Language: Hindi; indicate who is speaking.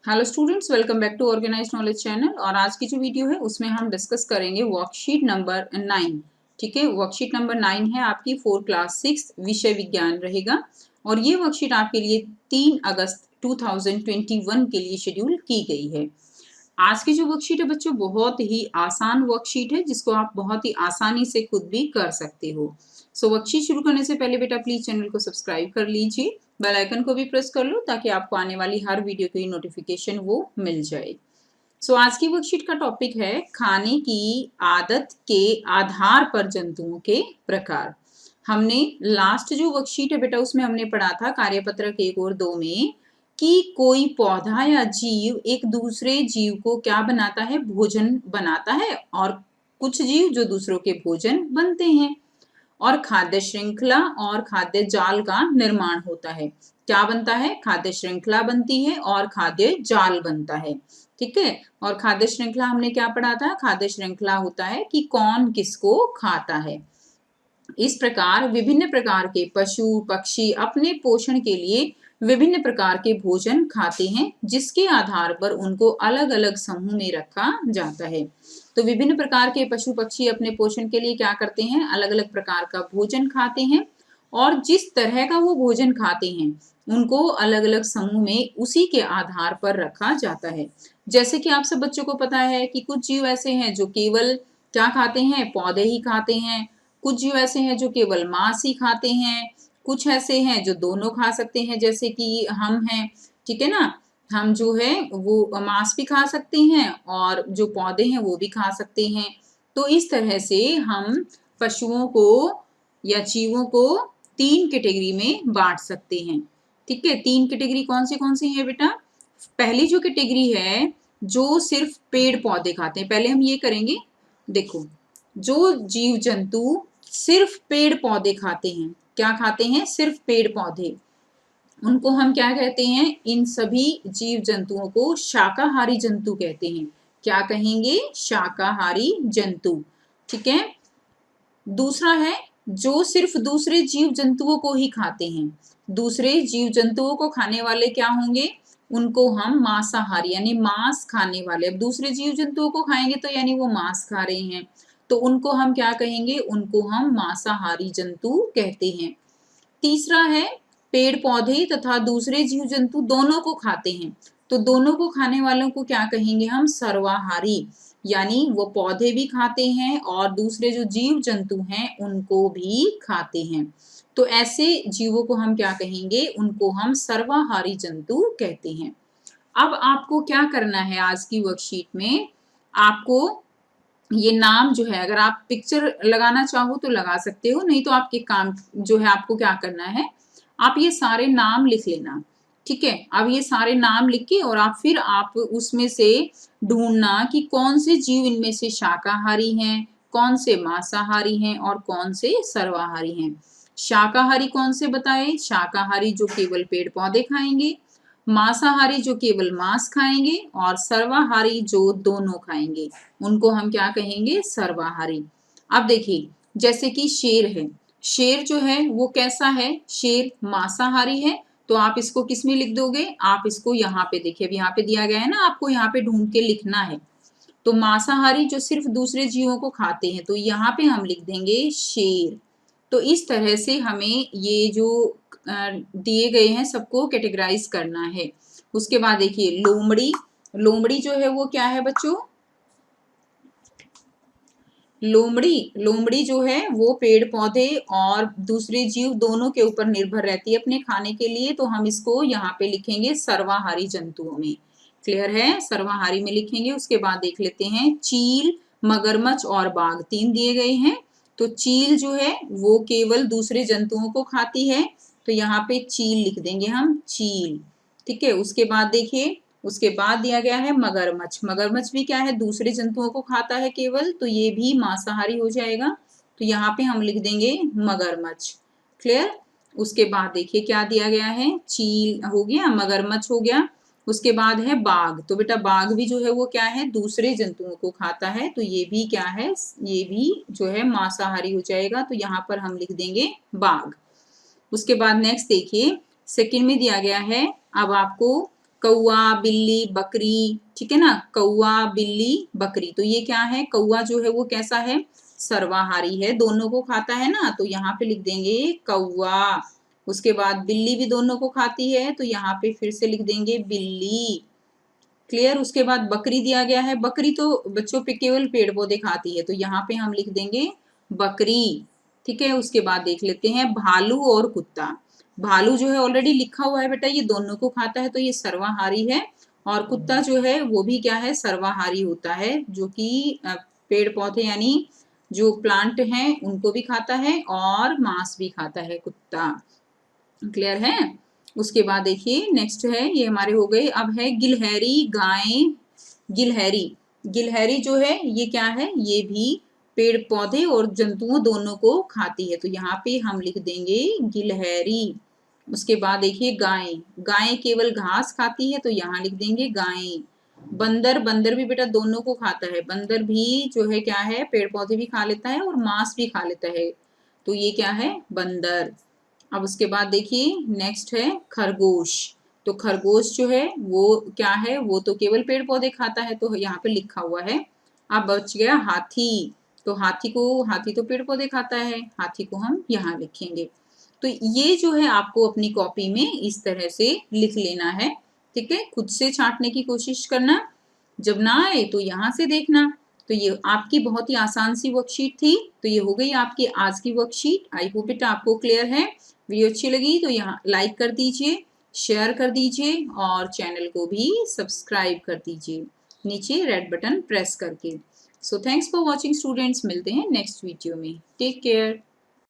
Speaker 1: Hello students, welcome back to organise knowledge channel. और आज की जो वीडियो है उसमें हम डिस्कस करेंगे वर्कशीट नंबर 9। ठीक है, वर्कशीट नंबर 9 है आपकी 4 क्लास 6 विषय विज्ञान रहेगा। और ये वर्कशीट आपके लिए 3 अगस्त 2021 के लिए शेड्यूल की गई है। आज की जो वर्कशीट है बच्चों, बहुत ही आसान वर्कशीट है जिसको आप बहुत ही आसानी से खुद भी कर सकते हो। सो वर्कशीट शुरू करने से पहले बेटा प्लीज चैनल को सब्सक्राइब कर लीजिए, बेल आइकन को भी प्रेस कर लो ताकि आपको आने वाली हर वीडियो की नोटिफिकेशन वो मिल जाए। सो आज की वर्कशीट का टॉपिक है खाने की आदत के आधार पर जंतुओं के प्रकार। हमने लास्ट जो वर्कशीट है बेटा उसमें हमने पढ़ा था कार्यपत्रक 1 और 2 में कि कोई पौधा या जीव एक दूसरे जीव को क्या बनाता है, भोजन बनाता है, और कुछ जीव जो दूसरों के भोजन बनते हैं। और खाद्य श्रृंखला और खाद्य जाल का निर्माण होता है। क्या बनता है? खाद्य श्रृंखला बनती है और खाद्य जाल बनता है। ठीक है, और खाद्य श्रृंखला हमने क्या पढ़ा था? खाद्य श्रृंखला होता है कि कौन किसको खाता है। इस प्रकार विभिन्न प्रकार के पशु पक्षी अपने पोषण के लिए विभिन्न प्रकार के भोजन खाते हैं, जिसके आधार पर उनको अलग अलग समूह में रखा जाता है। तो विभिन्न प्रकार के पशु पक्षी अपने पोषण के लिए क्या करते हैं? अलग अलग प्रकार का भोजन खाते हैं, और जिस तरह का वो भोजन खाते हैं उनको अलग अलग समूह में उसी के आधार पर रखा जाता है। जैसे कि आप सब बच्चों को पता है कि कुछ जीव ऐसे हैं जो केवल क्या खाते हैं? पौधे ही खाते हैं। कुछ जीव ऐसे हैं जो केवल मांस ही खाते हैं। कुछ ऐसे हैं जो दोनों खा सकते हैं, जैसे कि हम हैं। ठीक है ना, हम जो है वो मांस भी खा सकते हैं और जो पौधे हैं वो भी खा सकते हैं। तो इस तरह से हम पशुओं को या जीवों को 3 कैटेगरी में बांट सकते हैं। ठीक है, 3 कैटेगरी कौन सी है बेटा? पहली जो कैटेगरी है जो सिर्फ पेड़ पौधे खाते हैं, पहले हम ये करेंगे। देखो, जो जीव जंतु सिर्फ पेड़ पौधे खाते हैं, क्या खाते हैं? सिर्फ पेड़ पौधे, उनको हम क्या कहते हैं? इन सभी जीव जंतुओं को शाकाहारी जंतु कहते हैं। क्या कहेंगे? शाकाहारी जंतु। ठीक है। दूसरा है जो सिर्फ दूसरे जीव जंतुओं को ही खाते हैं। दूसरे जीव जंतुओं को खाने वाले क्या होंगे? उनको हम मांसाहारी यानी मांस खाने वाले। अब दूसरे जीव जंतुओं को खाएंगे तो यानी वो मांस खा रहे हैं, तो उनको हम क्या कहेंगे? उनको हम मांसाहारी जंतु कहते हैं। तीसरा है पेड़ पौधे तथा दूसरे जीव जंतु दोनों को खाते हैं, तो दोनों को खाने वालों को क्या कहेंगे हम? सर्वाहारी, यानी वो पौधे भी खाते हैं और दूसरे जो जीव जंतु हैं उनको भी खाते हैं। तो ऐसे जीवों को हम क्या कहेंगे? उनको हम सर्वाहारी जंतु कहते हैं। अब आपको क्या करना है आज की वर्कशीट में? आपको ये नाम जो है, अगर आप पिक्चर लगाना चाहो तो लगा सकते हो, नहीं तो आपके काम जो है आपको क्या करना है, आप ये सारे नाम लिख लेना। ठीक है, अब ये सारे नाम लिख के और फिर आप उसमें से ढूंढना कि कौन से जीव इनमें से शाकाहारी हैं, कौन से मांसाहारी हैं और कौन से सर्वाहारी हैं। शाकाहारी कौन से बताए? शाकाहारी जो केवल पेड़ पौधे खाएंगे, मांसाहारी जो केवल मांस खाएंगे, और सर्वाहारी जो दोनों खाएंगे, उनको हम क्या कहेंगे? सर्वाहारी। अब देखिए, जैसे कि शेर है, शेर जो है वो कैसा है? शेर मांसाहारी है, तो आप इसको किस में लिख दोगे? आप इसको यहाँ पे देखिए, अब यहाँ पे दिया गया है ना, आपको यहाँ पे ढूंढ के लिखना है। तो मांसाहारी जो सिर्फ दूसरे जीवों को खाते हैं, तो यहाँ पे हम लिख देंगे शेर। तो इस तरह से हमें ये जो दिए गए हैं सबको कैटेगराइज करना है। उसके बाद देखिए लोमड़ी, लोमड़ी जो है वो क्या है बच्चों? लोमड़ी, लोमड़ी जो है वो पेड़ पौधे और दूसरे जीव दोनों के ऊपर निर्भर रहती है अपने खाने के लिए, तो हम इसको यहाँ पे लिखेंगे सर्वाहारी जंतुओं में। क्लियर है? सर्वाहारी में लिखेंगे। उसके बाद देख लेते हैं चील, मगरमच्छ और बाघ, 3 दिए गए हैं। तो चील जो है वो केवल दूसरे जंतुओं को खाती है, तो यहाँ पे चील लिख देंगे हम, चील। ठीक है, उसके बाद देखिए, उसके बाद दिया गया है मगरमच्छ। मगरमच्छ भी क्या है? दूसरे जंतुओं को खाता है केवल, तो ये भी मांसाहारी हो जाएगा, तो यहाँ पे हम लिख देंगे मगरमच्छ। क्लियर? उसके बाद देखिए क्या दिया गया है, चील हो गया, मगरमच्छ हो गया। उसके बाद है बाघ, तो बेटा बाघ भी जो है वो क्या है? दूसरे जंतुओं को खाता है, तो ये भी क्या है? ये भी जो है मांसाहारी हो जाएगा, तो यहाँ पर हम लिख देंगे बाघ। उसके बाद नेक्स्ट देखिए, सेकंड में दिया गया है, अब आपको कौआ, बिल्ली, बकरी, ठीक है ना, कौआ, बिल्ली, बकरी। तो ये क्या है, कौआ जो है वो कैसा है, सर्वाहारी है, दोनों को खाता है ना, तो यहाँ पे लिख देंगे कौआ। उसके बाद बिल्ली भी दोनों को खाती है, तो यहाँ पे फिर से लिख देंगे बिल्ली। क्लियर। उसके बाद बकरी दिया गया है, बकरी तो बच्चों पे केवल पेड़ पौधे खाती है, तो यहाँ पे हम लिख देंगे बकरी। ठीक है। उसके बाद देख लेते हैं भालू और कुत्ता। भालू जो है ऑलरेडी लिखा हुआ है बेटा, ये दोनों को खाता है, तो ये सर्वाहारी है। और कुत्ता जो है वो भी क्या है, सर्वाहारी होता है, जो कि पेड़ पौधे यानी जो प्लांट हैं उनको भी खाता है और मांस भी खाता है कुत्ता। क्लियर है। उसके बाद देखिए नेक्स्ट है, ये हमारे हो गए। अब है गिलहरी, गाय। गिलहरी, गिलहरी जो है ये क्या है, ये भी पेड़ पौधे और जंतुओं दोनों को खाती है, तो यहाँ पे हम लिख देंगे गिलहरी। उसके बाद देखिए गाय, गाय केवल घास खाती है, तो यहाँ लिख देंगे गाय। बंदर, बंदर भी बेटा दोनों को खाता है, बंदर भी जो है क्या है, पेड़ पौधे भी खा लेता है और मांस भी खा लेता है, तो ये क्या है, बंदर। अब उसके बाद देखिए नेक्स्ट है खरगोश। तो खरगोश जो है वो क्या है, वो तो केवल पेड़ पौधे खाता है, तो यहाँ पे लिखा हुआ है। अब बच गया हाथी। तो हाथी तो पेड़ पौधे खाता है, हाथी को हम यहाँ लिखेंगे। तो ये जो है आपको अपनी कॉपी में इस तरह से लिख लेना है। ठीक है। खुद से छांटने की कोशिश करना, जब ना आए तो यहाँ से देखना। तो ये आपकी बहुत ही आसान सी वर्कशीट थी। तो ये हो गई आपकी आज की वर्कशीट। आई होप बेटा आपको क्लियर है। वीडियो अच्छी लगी तो यहाँ लाइक कर दीजिए, शेयर कर दीजिए और चैनल को भी सब्सक्राइब कर दीजिए नीचे रेड बटन प्रेस करके। So thanks for watching students, मिलते हैं नेक्स्ट वीडियो में। Take care.